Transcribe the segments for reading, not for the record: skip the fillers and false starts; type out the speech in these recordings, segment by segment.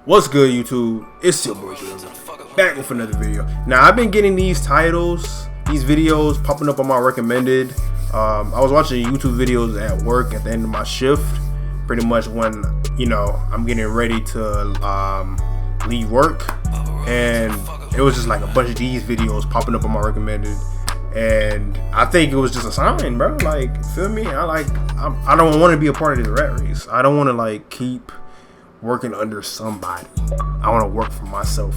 What's good, YouTube? It's your boy Gilgeous, back with another video. Now, I've been getting these titles, these videos popping up on my recommended. I was watching YouTube videos at work at the end of my shift, pretty much when, you know, I'm getting ready to leave work, and it was just like a bunch of these videos popping up on my recommended, and I think it was just a sign, bro. Like, feel me? I don't want to be a part of this rat race. I don't want to like keep working under somebody. I want to work for myself.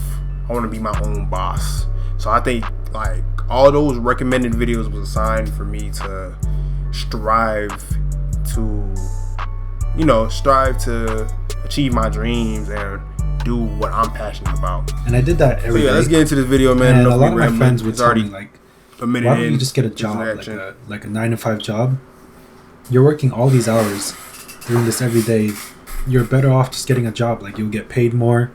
I want to be my own boss. So I think like all those recommended videos was a sign for me to strive to achieve my dreams and do what I'm passionate about. And I did that every day. Let's get into this video, man. And a lot of my friends would tell me, like, a minute why don't you just get a job, like a 9-to-5 job? You're working all these hours, doing this every day. You're better off just getting a job. Like, you'll get paid more.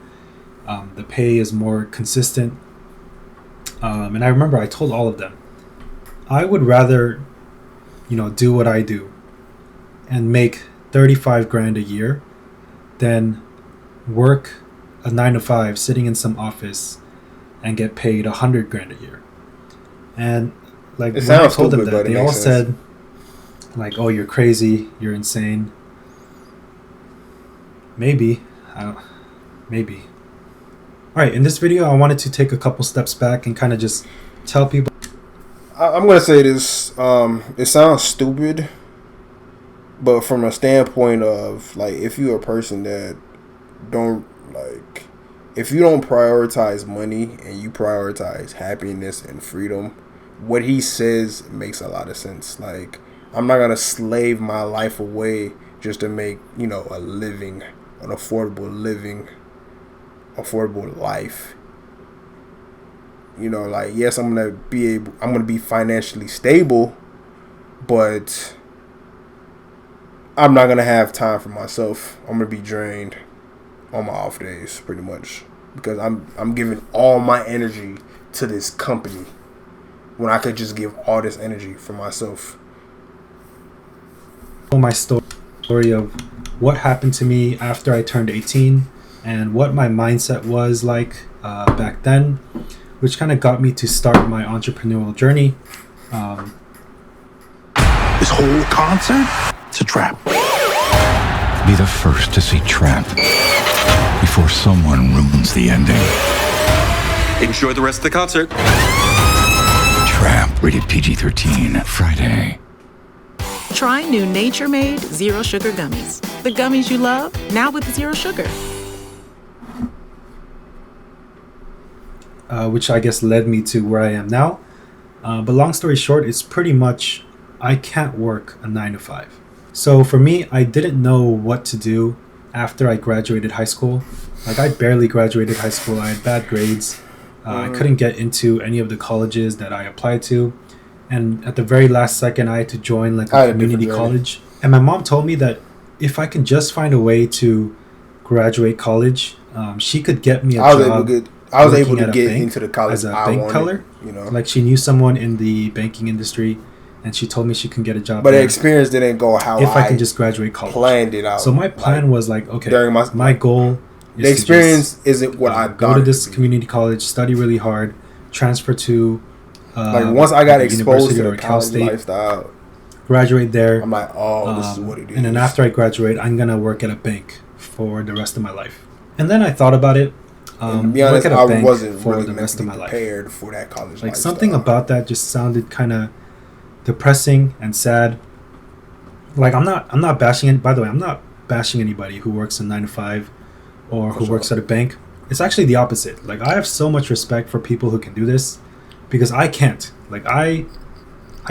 The pay is more consistent. And I remember I told all of them, I would rather, do what I do and make 35 grand a year than work a 9-to-5 sitting in some office and get paid 100 grand a year. And like, when I told them that, they all said, like, oh, you're crazy, you're insane. Maybe. Maybe. Alright, in this video, I wanted to take a couple steps back and kind of just tell people. I'm going to say this. It sounds stupid, but from a standpoint of, like, if you're a person that if you don't prioritize money and you prioritize happiness and freedom, what he says makes a lot of sense. Like, I'm not going to slave my life away just to make, a living, an affordable life. Like, yes, I'm gonna be financially stable, but I'm not gonna have time for myself. I'm gonna be drained on my off days, pretty much, because I'm giving all my energy to this company when I could just give all this energy for myself. My story of what happened to me after I turned 18 and what my mindset was like back then, which kind of got me to start my entrepreneurial journey. This whole concert, it's a trap. Be the first to see Trap before someone ruins the ending. Enjoy the rest of the concert. Trap, rated PG-13, Friday. Try new Nature Made Zero Sugar Gummies. The gummies you love, now with zero sugar. Which I guess led me to where I am now. But long story short, it's pretty much I can't work a 9-to-5. So for me, I didn't know what to do after I graduated high school. Like, I barely graduated high school. I had bad grades. I couldn't get into any of the colleges that I applied to. And at the very last second, I had to join like a community college. And my mom told me that if I can just find a way to graduate college, she could get me a job. I was able to get into the college as a bank teller. Like, she knew someone in the banking industry, and she told me she can get a job. But the experience didn't go how I can just graduate college. Planned it out. So my plan was like, okay, my goal is the experience isn't what I go to this community college, study really hard, transfer to like, once I got exposed to the college lifestyle, graduate there. I'm like, oh, this is what it is. And then after I graduate, I'm gonna work at a bank for the rest of my life. And then I thought about it. To be honest, I wasn't really the rest of my life prepared for that college lifestyle. Something about that just sounded kind of depressing and sad. Like, I'm not bashing it. By the way, I'm not bashing anybody who works a 9-to-5 or who works at a bank. It's actually the opposite. Like, I have so much respect for people who can do this, because I can't. Like, I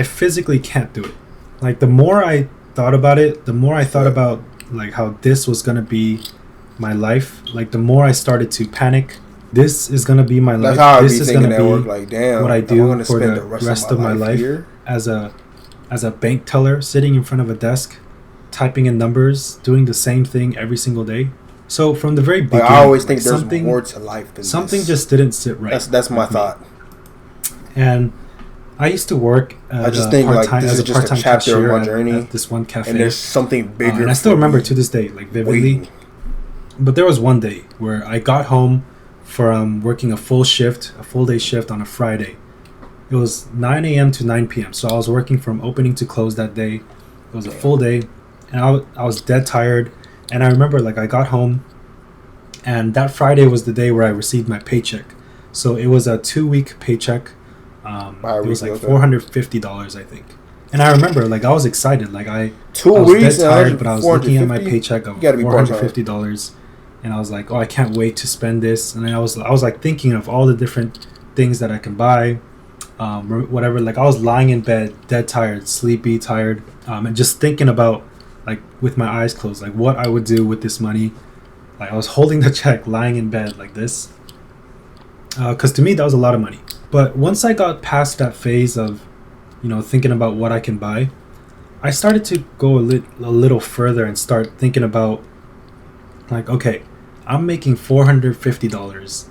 physically can't do it. Like, the more I thought about it, the more I thought about like how this was gonna be my life. Like, the more I started to panic. This is gonna be my life. This is gonna be what I do for the rest of my life as a bank teller, sitting in front of a desk, typing in numbers, doing the same thing every single day. So from the very beginning, I always think there's more to life than something this. Just didn't sit right. That's my thought. And I used to work as a part-time cashier at this one cafe. And there's something bigger. And I still remember to this day, like, vividly. But there was one day where I got home from working a full day shift on a Friday. It was 9 a.m. to 9 p.m. So I was working from opening to close that day. It was a full day, and I was dead tired. And I remember, like, I got home, and that Friday was the day where I received my paycheck. So it was a 2-week paycheck. It was like $450, I think. And I remember, like, I was excited. Like, I was dead tired, but I was looking at my paycheck of $450, and I was like, oh, I can't wait to spend this. And then I was like thinking of all the different things that I can buy, whatever. Like, I was lying in bed, dead tired, sleepy, tired, and just thinking about, like, with my eyes closed, like, what I would do with this money. Like, I was holding the check, lying in bed like this, because to me that was a lot of money. But once I got past that phase of, you know, thinking about what I can buy, I started to go a little further and start thinking about, like, okay, I'm making $450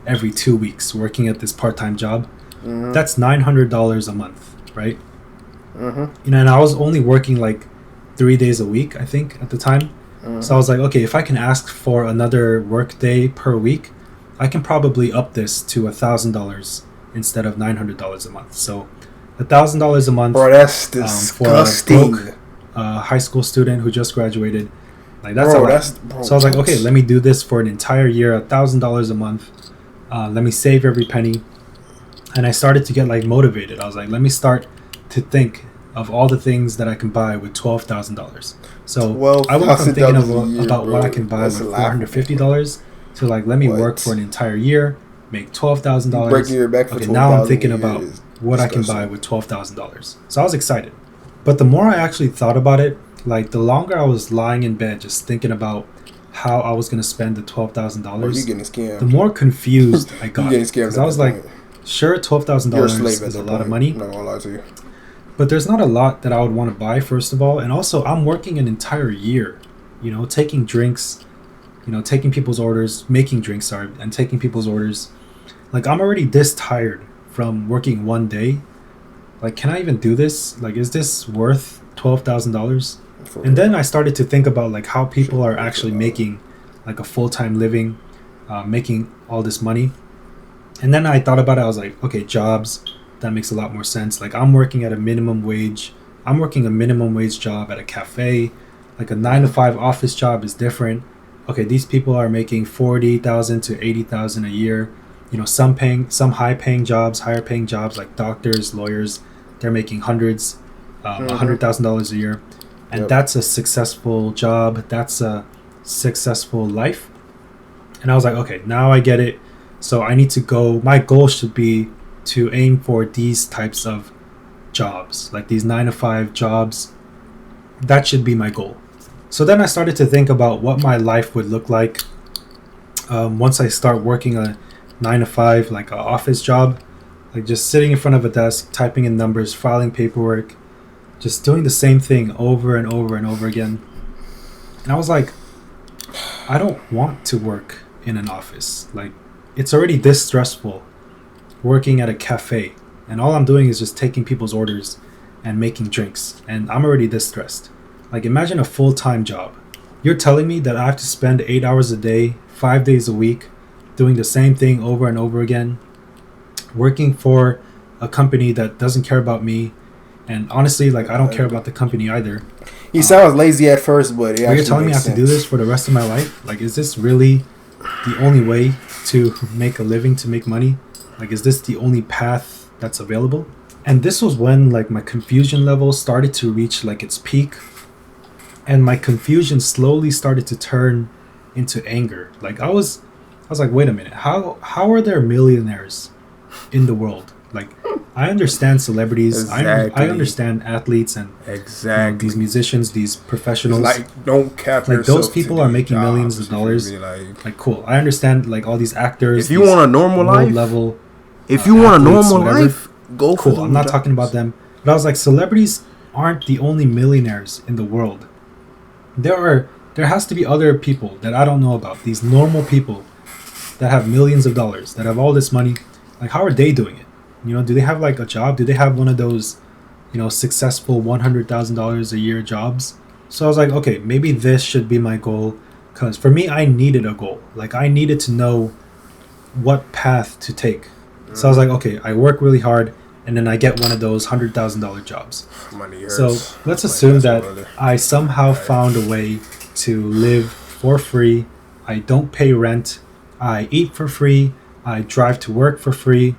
every 2 weeks working at this part-time job. Mm-hmm. That's $900 a month, right? Mm-hmm. You know, and I was only working like 3 days a week, I think, at the time. Mm-hmm. So I was like, okay, if I can ask for another work day per week, I can probably up this to $1,000 instead of $900 a month. So $1,000 a month. Bro, that's disgusting. For a broke high school student who just graduated, like, that's a lot. So I was like, okay, let me do this for an entire year, $1,000 a month. Let me save every penny. And I started to get, like, motivated. I was like, let me start to think of all the things that I can buy with $12,000. So I went from thinking about what I can buy with $450 to, like, let me work for an entire year, make $12,000. Okay, now I'm thinking about what I can buy with $12,000. So I was excited. But the more I actually thought about it, like, the longer I was lying in bed just thinking about how I was going to spend the $12,000, the more confused I got. Because I was like, sure, $12,000 is a lot of money. I'm not gonna lie to you. But there's not a lot that I would want to buy, first of all. And also, I'm working an entire year, you know, taking drinks, you know, taking people's orders, making drinks, sorry, and taking people's orders. Like, I'm already this tired from working one day. Like, can I even do this? Like, is this worth $12,000? And then I started to think about, like, how people are actually making, like, a full-time living, making all this money. And then I thought about it. I was like, okay, jobs, that makes a lot more sense. Like, I'm working at a minimum wage. I'm working a minimum wage job at a cafe. Like, a 9-to-5 office job is different. Okay, these people are making $40,000 to $80,000 a year. You know, some higher paying jobs, like doctors, lawyers, they're making hundreds, $100,000 a year. And that's a successful job. That's a successful life. And I was like, okay, now I get it. So I need to go. My goal should be to aim for these types of jobs, like these 9-to-5 jobs. That should be my goal. So then I started to think about what my life would look like once I start working a 9-to-5, like an office job, like just sitting in front of a desk, typing in numbers, filing paperwork, just doing the same thing over and over and over again. And I was like, I don't want to work in an office. Like, it's already this stressful working at a cafe, and all I'm doing is just taking people's orders and making drinks, and I'm already this stressed. Like, imagine a full-time job. You're telling me that I have to spend 8 hours a day, 5 days a week, doing the same thing over and over again, working for a company that doesn't care about me, and honestly, like, I don't care about the company either. He sounds lazy at first, but you're telling me I have to do this for the rest of my life? Like, is this really the only way to make a living, to make money? Like, is this the only path that's available? And this was when, like, my confusion level started to reach, like, its peak, and my confusion slowly started to turn into anger. Like, I was like, wait a minute, how are there millionaires in the world? Like, I understand celebrities, exactly. I understand athletes, and exactly, you know, these musicians, these professionals. It's like, don't cap like those people are making millions of dollars. Like, cool. I understand, like, all these actors. If you want a normal life, level, if you want a normal life, go for cool. I'm not talking about them, but I was like, celebrities aren't the only millionaires in the world. There has to be other people that I don't know about. These normal people that have millions of dollars, that have all this money. Like, how are they doing it? You know, do they have, like, a job? Do they have one of those, you know, successful $100,000 a year jobs? So I was like, okay, maybe this should be my goal, Because for me, I needed a goal. Like, I needed to know what path to take. So I was like, okay, I work really hard, and then I get one of those $100,000 jobs. Money hurts. So let's assume that I somehow found a way to live for free. I don't pay rent. I eat for free. I drive to work for free.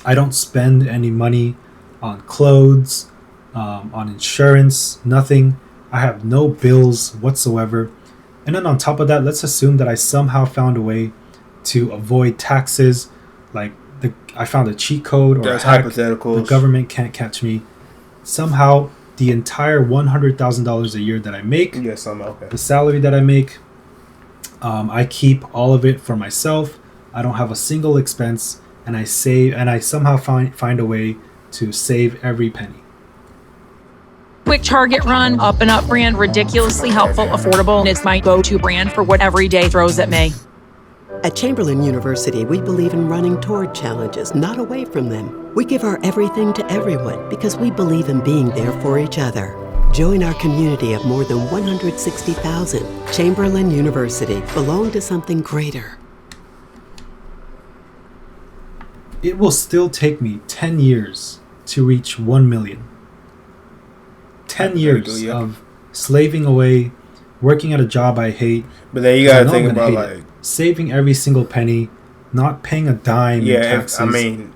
I don't spend any money on clothes, on insurance, nothing. I have no bills whatsoever. And then on top of that, let's assume that I somehow found a way to avoid taxes. Like, I found a cheat code or That's a hack. hypotheticals. The government can't catch me. Somehow, the entire $100,000 a year that I make, the salary that I make, I keep all of it for myself. I don't have a single expense, and I save, and I somehow find a way to save every penny. Quick Target Run, up and up brand, ridiculously helpful, affordable, and it's my go-to brand for what every day throws at me. At Chamberlain University, we believe in running toward challenges, not away from them. We give our everything to everyone because we believe in being there for each other. Join our community of more than 160,000. Chamberlain University. Belong to something greater. It will still take me 10 years to reach 1 million. 10 years of slaving away, working at a job I hate. But then you gotta think about, like, saving every single penny, not paying a dime in taxes.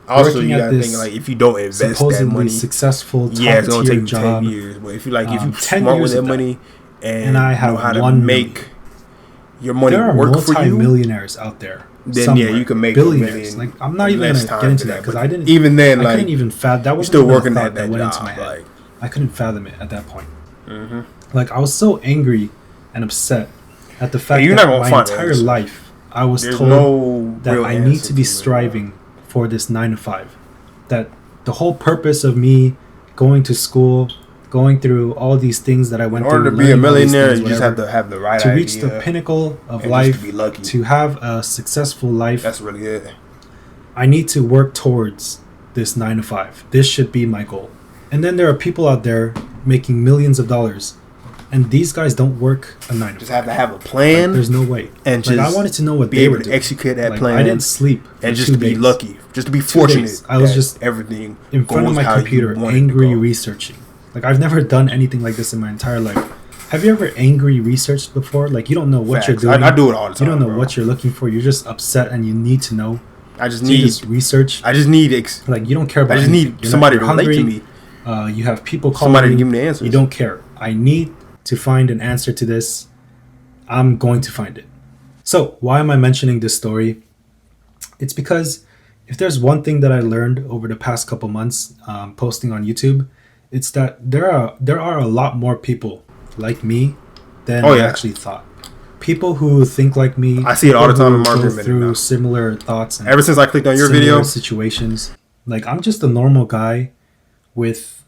Also you gotta think, like, if you don't invest that money, successful it's gonna take you job, 10 years. But if you smart with that money and I have know how to 1 make million. your money work for you, there are multi-millionaires out there. Then somewhere. you can make billionaires. Like, I'm not even gonna get into that because I didn't. Even then, like, I couldn't even fathom that. Was still working at that went job, into my head. like, I couldn't fathom it at that point. Like, I was so angry and upset at the fact that my entire life I was told that I need to be striving for this 9 to 5. That the whole purpose of me going to school, going through all these things that I went through, in order to be a millionaire, you just have to have the right idea. To reach the pinnacle of life, to have a successful life. That's really it. I need to work towards this 9 to 5. This should be my goal. And then there are people out there making millions of dollars, and these guys don't work a 9 to 5. Just have to have a plan. Like, there's no way. And like, I wanted to know what be they able were to doing. execute that like, plan. I didn't sleep and just to be lucky, just to be fortunate. I was just everything in front of my computer, angry researching. Like, I've never done anything like this in my entire life. Have you ever angry researched before? Like, you don't know what you're doing. I do it all the time. You don't know what you're looking for. You're just upset and you need to know. I just need research. I just need like, you don't care about. I just need somebody to relate to me. You have people calling somebody to give me the answers. You don't care. I need to find an answer to this. I'm going to find it. So why am I mentioning this story? It's because if there's one thing that I learned over the past couple months posting on YouTube, it's that there are a lot more people like me than I actually thought. People who think like me. I see it all the time in my go through similar thoughts. And ever since I clicked on your video, situations. Like, I'm just a normal guy with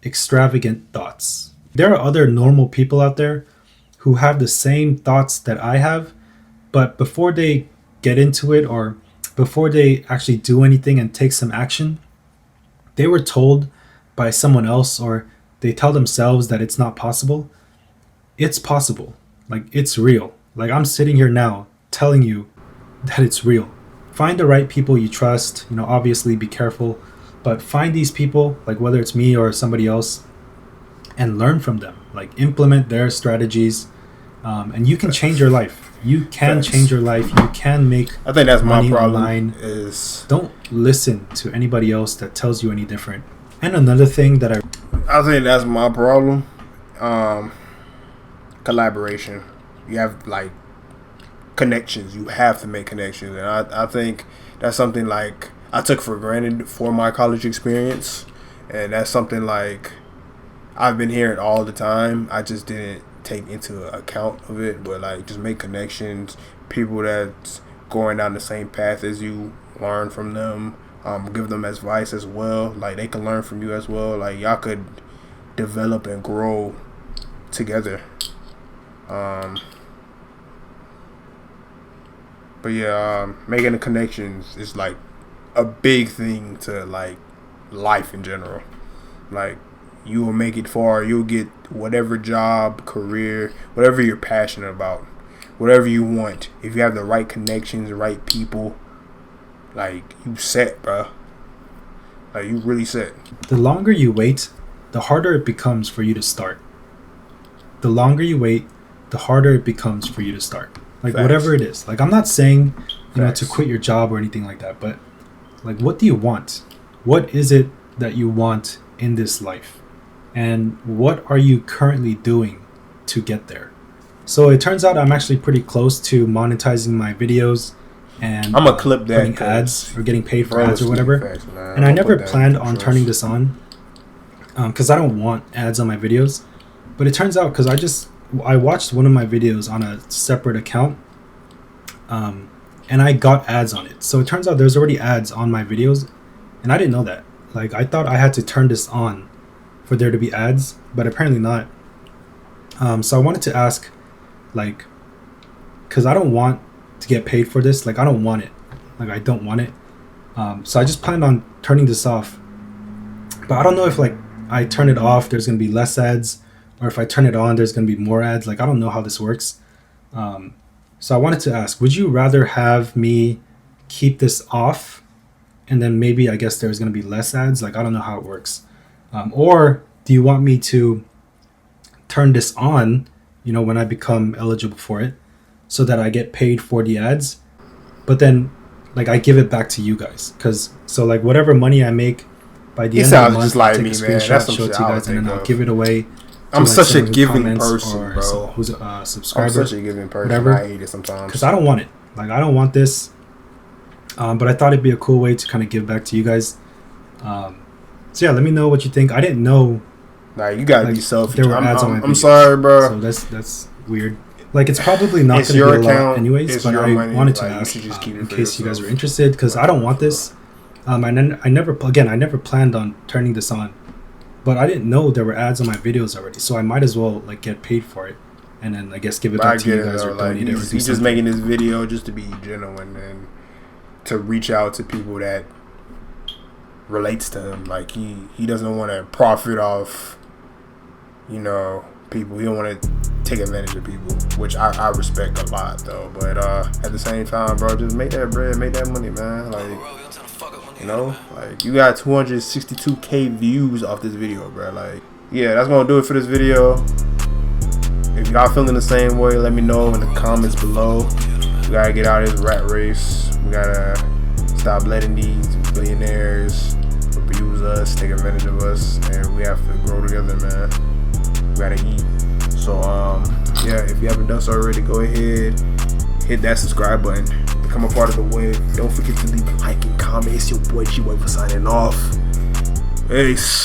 extravagant thoughts. There are other normal people out there who have the same thoughts that I have, but before they get into it or before they actually do anything and take some action, they were told by someone else, or they tell themselves that it's not possible. It's possible. Like, it's real. Like, I'm sitting here now telling you that it's real. Find the right people you trust. Obviously be careful, but find these people, like whether it's me or somebody else, and learn from them. Like, implement their strategies, and you can change your life. You can change your life. You can make. I think that's my problem. Online. Don't listen to anybody else that tells you any different. And another thing that I think that's my problem. Collaboration. You have, like, connections. You have to make connections, and I think that's something, like, I took for granted for my college experience, and that's something, like, I've been hearing all the time. I just didn't take into account of it, but, like, just make connections. People that's going down the same path as you, learn from them. Give them advice as well. Like, they can learn from you as well. Like, y'all could develop and grow together. But yeah, making the connections is, like, a big thing to, like, life in general. Like, you will make it far. You'll get whatever job, career, whatever you're passionate about. whatever you want. If you have the right connections, the right people, like, you set, bro. Like, you really set. The longer you wait, the harder it becomes for you to start. The longer you wait, the harder it becomes for you to start. Like, Facts. whatever it is. Like, I'm not saying, you know, Facts. to quit your job or anything like that, but, like, what do you want? What is it that you want in this life? And what are you currently doing to get there? So it turns out I'm actually pretty close to monetizing my videos and I'm gonna clip that, putting ads or getting paid for ads or whatever. Facts, and I never planned on turning this on because I don't want ads on my videos. But it turns out because I watched one of my videos on a separate account and I got ads on it. So it turns out there's already ads on my videos and I didn't know that. Like, I thought I had to turn this on for there to be ads, but apparently not. So I wanted to ask, like, because I don't want to get paid for this. Like, I don't want it. Like, I don't want it. So I just planned on turning this off. But I don't know if, like, I turn it off, there's going to be less ads. Or if I turn it on, there's going to be more ads. Like, I don't know how this works. So I wanted to ask, would you rather have me keep this off? And then maybe, I guess, there's going to be less ads? Like, I don't know how it works. Or do you want me to turn this on, you know, when I become eligible for it, so that I get paid for the ads, but then, like, I give it back to you guys? Because, so, like, whatever money I make by the end of the month, just like I'll take me, a man. screenshot, That's some show it shit to you I guys, would and then think I'll of. give it away. I'm like, such a someone who giving comments person, or bro. who's a subscriber. I'm such a giving person. Whatever. I hate it sometimes. Because I don't want it. Like, I don't want this. But I thought it'd be a cool way to kind of give back to you guys. So yeah, let me know what you think. I didn't know. Like, you gotta Like, be selfish. there were ads on my I'm videos. sorry, bro. So that's weird. Like, it's probably not It's going to your be a lot account. anyways, It's but your I money. wanted to Like, you ask should just keep it in for case you guys yourself. are interested, because I don't want this. And I never planned on turning this on, but I didn't know there were ads on my videos already, so I might as well, like, get paid for it, and then I guess give it But I back to get you it, guys though. or Like, donate it or do he's just something. making this video just to be genuine and to reach out to people that relates to him. Like, he doesn't want to profit off, you know, people. He don't want to take advantage of people, which I respect a lot, though. But at the same time, bro, just make that bread, make that money, man. Like, you know, like, you got 262K views off this video, bro. Like, yeah, that's gonna do it for this video. If y'all feeling the same way, let me know in the comments below. We gotta get out of this rat race. We gotta stop letting these billionaires abuse us, take advantage of us, and we have to grow together, man. We gotta eat. So yeah, if you haven't done so already, go ahead, hit that subscribe button, become a part of the wave. Don't forget to leave a like and comment. It's your boy G-Wave for signing off. Peace.